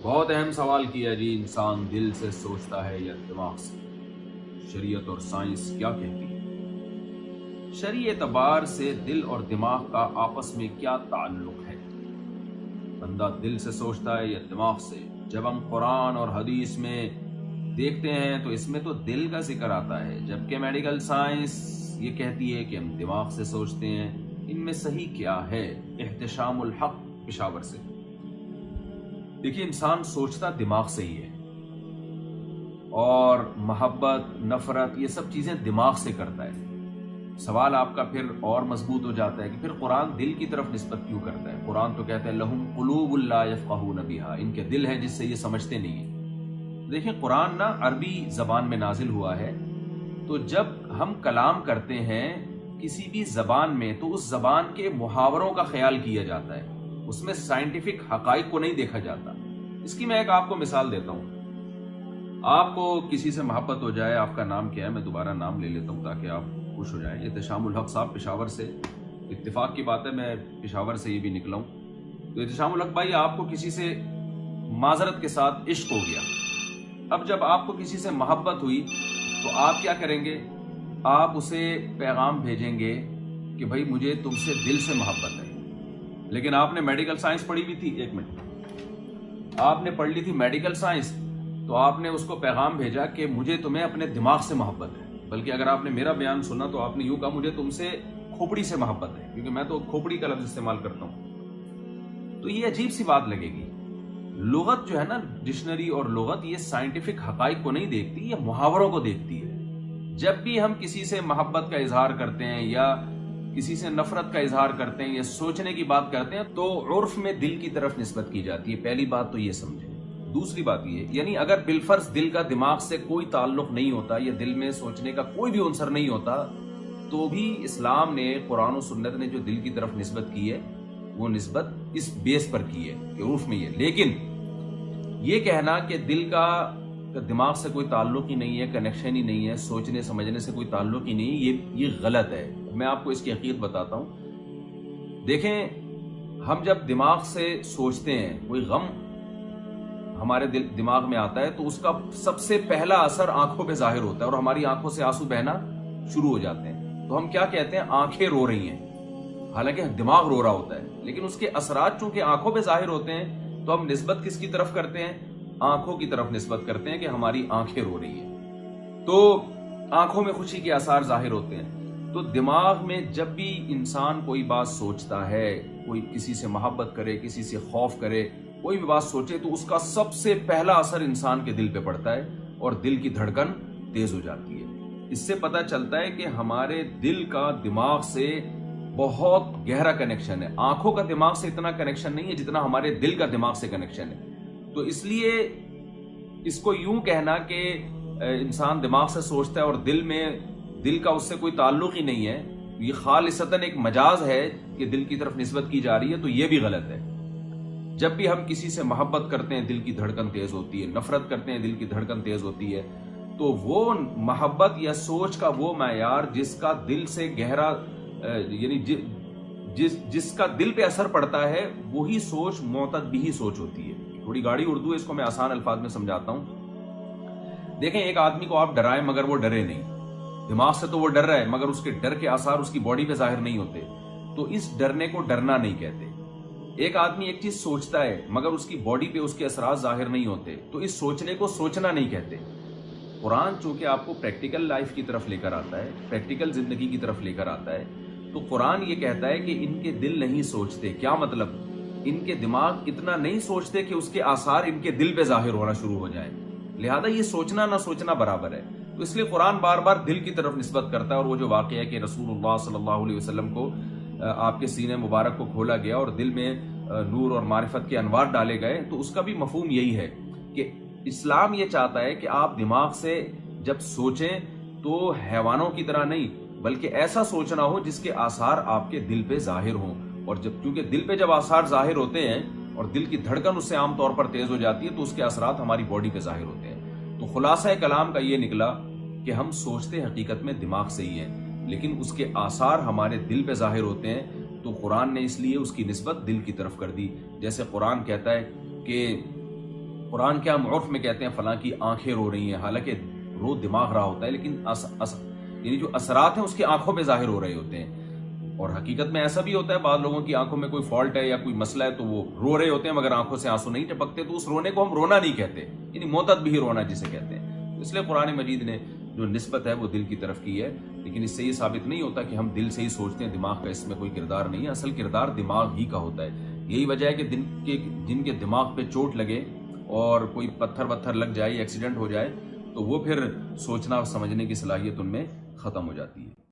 بہت اہم سوال کیا جی، انسان دل سے سوچتا ہے یا دماغ سے؟ شریعت اور سائنس کیا کہتی ہے؟ شرعی اعتبار سے دل اور دماغ کا آپس میں کیا تعلق ہے؟ بندہ دل سے سوچتا ہے یا دماغ سے؟ جب ہم قرآن اور حدیث میں دیکھتے ہیں تو اس میں تو دل کا ذکر آتا ہے، جبکہ میڈیکل سائنس یہ کہتی ہے کہ ہم دماغ سے سوچتے ہیں۔ ان میں صحیح کیا ہے؟ احتشام الحق پشاور سے۔ دیکھیے، انسان سوچتا دماغ سے ہی ہے، اور محبت، نفرت، یہ سب چیزیں دماغ سے کرتا ہے۔ سوال آپ کا پھر اور مضبوط ہو جاتا ہے کہ پھر قرآن دل کی طرف نسبت کیوں کرتا ہے؟ قرآن تو کہتا ہے لہم قلوب لا یفقہون بہا، ان کے دل ہیں جس سے یہ سمجھتے نہیں ہیں۔ دیکھیں، قرآن نا عربی زبان میں نازل ہوا ہے، تو جب ہم کلام کرتے ہیں کسی بھی زبان میں تو اس زبان کے محاوروں کا خیال کیا جاتا ہے، اس میں سائنٹیفک حقائق کو نہیں دیکھا جاتا۔ اس کی میں ایک آپ کو مثال دیتا ہوں۔ آپ کو کسی سے محبت ہو جائے، آپ کا نام کیا ہے؟ میں دوبارہ نام لے لیتا ہوں تاکہ آپ خوش ہو جائیں۔ احتشام الحق صاحب پشاور سے، اتفاق کی بات ہے میں پشاور سے یہ بھی نکلا ہوں۔ تو احتشام الحق بھائی، آپ کو کسی سے معذرت کے ساتھ عشق ہو گیا۔ اب جب آپ کو کسی سے محبت ہوئی تو آپ کیا کریں گے؟ آپ اسے پیغام بھیجیں گے کہ بھائی مجھے تم سے دل سے محبت ہے۔ لیکن آپ نے میڈیکل سائنس پڑھی بھی تھی، ایک منٹ، آپ نے پڑھ لی تھی میڈیکل سائنس، تو آپ نے اس کو پیغام بھیجا کہ مجھے تمہیں اپنے دماغ سے محبت ہے۔ بلکہ اگر آپ نے میرا بیان سنا تو آپ نے یوں کہا مجھے تم سے کھوپڑی سے محبت ہے، کیونکہ میں تو کھوپڑی کا لفظ استعمال کرتا ہوں۔ تو یہ عجیب سی بات لگے گی۔ لغت جو ہے نا، ڈکشنری اور لغت، یہ سائنٹیفک حقائق کو نہیں دیکھتی، یہ محاوروں کو دیکھتی ہے۔ جب بھی ہم کسی سے محبت کا اظہار کرتے ہیں یا کسی سے نفرت کا اظہار کرتے ہیں یا سوچنے کی بات کرتے ہیں تو عرف میں دل کی طرف نسبت کی جاتی ہے۔ پہلی بات تو یہ سمجھیں۔ دوسری بات یہ، یعنی اگر بالفرض دل کا دماغ سے کوئی تعلق نہیں ہوتا یا دل میں سوچنے کا کوئی بھی عنصر نہیں ہوتا، تو بھی اسلام نے، قرآن و سنت نے جو دل کی طرف نسبت کی ہے وہ نسبت اس بیس پر کی ہے کہ عرف میں یہ۔ لیکن یہ کہنا کہ دل کا دماغ سے کوئی تعلق ہی نہیں ہے، کنیکشن ہی نہیں ہے، سوچنے سمجھنے سے کوئی تعلق ہی نہیں، یہ غلط ہے۔ میں آپ کو اس کی حقیقت بتاتا ہوں۔ دیکھیں، ہم جب دماغ سے سوچتے ہیں، کوئی غم ہمارے دماغ میں آتا ہے تو اس کا سب سے پہلا اثر آنکھوں پہ ظاہر ہوتا ہے اور ہماری آنکھوں سے آنسو بہنا شروع ہو جاتے ہیں۔ تو ہم کیا کہتے ہیں؟ آنکھیں رو رہی ہیں، حالانکہ دماغ رو رہا ہوتا ہے۔ لیکن اس کے اثرات چونکہ آنکھوں پہ ظاہر ہوتے ہیں تو ہم نسبت کس کی طرف کرتے ہیں؟ آنکھوں کی طرف نسبت کرتے ہیں کہ ہماری آنکھیں رو رہی ہیں، تو آنکھوں میں خوشی کے آثار ظاہر ہوتے ہیں۔ تو دماغ میں جب بھی انسان کوئی بات سوچتا ہے، کوئی کسی سے محبت کرے، کسی سے خوف کرے، کوئی بھی بات سوچے، تو اس کا سب سے پہلا اثر انسان کے دل پہ پڑتا ہے اور دل کی دھڑکن تیز ہو جاتی ہے۔ اس سے پتہ چلتا ہے کہ ہمارے دل کا دماغ سے بہت گہرا کنیکشن ہے۔ آنکھوں کا دماغ سے اتنا کنیکشن نہیں ہے جتنا ہمارے دل کا دماغ سے کنیکشن ہے۔ تو اس لیے اس کو یوں کہنا کہ انسان دماغ سے سوچتا ہے اور دل کا اس سے کوئی تعلق ہی نہیں ہے، یہ خالصتاً ایک مجاز ہے کہ دل کی طرف نسبت کی جا رہی ہے، تو یہ بھی غلط ہے۔ جب بھی ہم کسی سے محبت کرتے ہیں دل کی دھڑکن تیز ہوتی ہے، نفرت کرتے ہیں دل کی دھڑکن تیز ہوتی ہے۔ تو وہ محبت یا سوچ کا وہ معیار جس کا دل سے گہرا، یعنی جس کا دل پہ اثر پڑتا ہے، وہی سوچ معتدبی سوچ ہوتی ہے۔ تھوڑی گاڑی اردو ہے، اس کو میں آسان الفاظ میں سمجھاتا ہوں۔ دیکھیں، ایک آدمی کو آپ ڈرائیں مگر وہ ڈرے نہیں، دماغ سے تو وہ ڈر رہا ہے مگر اس کے ڈر کے آثار اس کی باڈی پہ ظاہر نہیں ہوتے، تو اس ڈرنے کو ڈرنا نہیں کہتے۔ ایک آدمی ایک چیز سوچتا ہے مگر اس کی باڈی پہ اس کے اثرات ظاہر نہیں ہوتے، تو اس سوچنے کو سوچنا نہیں کہتے۔ قرآن چونکہ آپ کو پریکٹیکل لائف کی طرف لے کر آتا ہے، پریکٹیکل زندگی کی طرف لے کر آتا ہے، تو قرآن یہ کہتا ہے کہ ان کے دل نہیں سوچتے۔ کیا مطلب؟ ان کے دماغ اتنا نہیں سوچتے کہ اس کے آثار ان کے دل پہ ظاہر ہونا شروع ہو جائیں، لہذا یہ سوچنا نہ سوچنا برابر ہے۔ تو اس لیے قرآن بار بار دل کی طرف نسبت کرتا ہے، اور وہ جو واقعہ ہے کہ رسول اللہ صلی اللہ علیہ وسلم کو آپ کے سینے مبارک کو کھولا گیا اور دل میں نور اور معرفت کے انوار ڈالے گئے، تو اس کا بھی مفہوم یہی ہے کہ اسلام یہ چاہتا ہے کہ آپ دماغ سے جب سوچیں تو حیوانوں کی طرح نہیں، بلکہ ایسا سوچنا ہو جس کے آثار آپ کے دل پہ ظاہر ہوں۔ اور کیونکہ دل پہ جب آثار ظاہر ہوتے ہیں اور دل کی دھڑکن اس سے عام طور پر تیز ہو جاتی ہے، تو اس کے اثرات ہماری باڈی پہ ظاہر ہوتے ہیں۔ تو خلاصہ کلام کا یہ نکلا کہ ہم سوچتے حقیقت میں دماغ سے ہی ہیں، لیکن اس کے آثار ہمارے دل پہ ظاہر ہوتے ہیں، تو قرآن نے اس لیے اس کی نسبت دل کی طرف کر دی۔ جیسے قرآن کہتا ہے کہ قرآن کے ہم عرف میں کہتے ہیں فلاں کی آنکھیں رو رہی ہیں، حالانکہ رو دماغ رہا ہوتا ہے، لیکن یعنی جو اثرات ہیں اس کے آنکھوں پہ ظاہر ہو رہے ہوتے ہیں۔ اور حقیقت میں ایسا بھی ہوتا ہے، بعض لوگوں کی آنکھوں میں کوئی فالٹ ہے یا کوئی مسئلہ ہے تو وہ رو رہے ہوتے ہیں مگر آنکھوں سے آنسو نہیں ٹپکتے، تو اس رونے کو ہم رونا نہیں کہتے، یعنی معتد بھی رونا جسے کہتے ہیں۔ اس لیے قرآن مجید نے جو نسبت ہے وہ دل کی طرف کی ہے، لیکن اس سے یہ ثابت نہیں ہوتا کہ ہم دل سے ہی سوچتے ہیں، دماغ کا اس میں کوئی کردار نہیں ہے۔ اصل کردار دماغ ہی کا ہوتا ہے۔ یہی وجہ ہے کہ جن کے دماغ پہ چوٹ لگے اور کوئی پتھر لگ جائے یا ایکسیڈنٹ ہو جائے تو وہ پھر سوچنا اور سمجھنے کی صلاحیت ان میں ختم ہو جاتی ہے۔